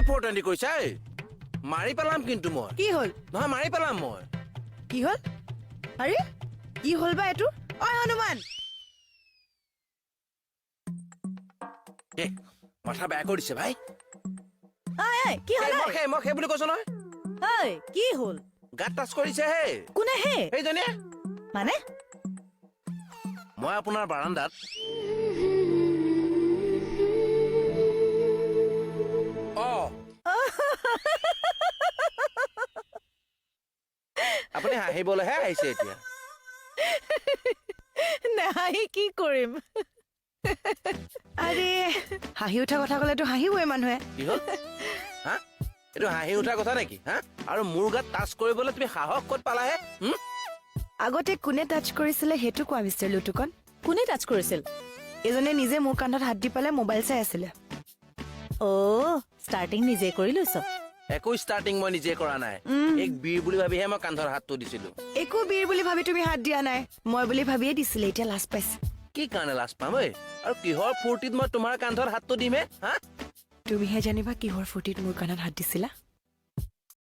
ফৰটানি কৈছা এই মাৰি পেলাম কিন্তু মই কি হ'ল নহয় মাৰি পেলাম মই কি হ'ল আৰে কি হ'ল বা এইটো ঐ হনুমান এ মাথা বেয়া কৰিছে ভাই ঐ কি হ'ল মই সেই বুলি কৈছো নহয় ঐ কি হ'ল গাত টাচ কৰিছে হে কোনে হে সেইজনীয়ে মানে মই আপোনাৰ বাৰান্দাত আপুনি হাঁহিবলৈহে আহিছে এতিয়া নাই কি কৰিম আৰে হাঁহি উঠা কথা ক'লেতো হাঁহিবই মানুহে কি হ'ল হা এইটো হাঁহি উঠা কথা নেকি হা আৰু মোৰ গাত টাচ কৰিবলৈ তুমি সাহস ক'ত পালাহে আগতে কোনে টাচ কৰিছিলে সেইটো কোৱা মিষ্টাৰ লুটুকন কোনে টাচ কৰিছিল এজনে নিজে মোৰ কান্ধত হাত দি পেলাই মোবাইল চাই আছিলে ষ্টাৰ্টিং নিজে কৰি লৈছ একো ষ্টাৰ্টিং মই নিজে কৰা নাই এক বীৰ বুলি ভাবিহে মই কান্ধৰ হাতটো দিছিলো একো বীৰ বুলি ভাবি তুমি হাত দিয়া নাই মই বুলি ভাবিয়ে দিছিলে এতিয়া লাজ পাইছে কি কাৰণে লাজ পাম ঐ আৰু কিহৰ ফূৰ্তিত মই তোমাৰ কান্ধত হাতটো দিম হে হা তুমিহে জানিবা কিহৰ ফূৰ্তিত মোৰ কান্ধত হাত দিছিলা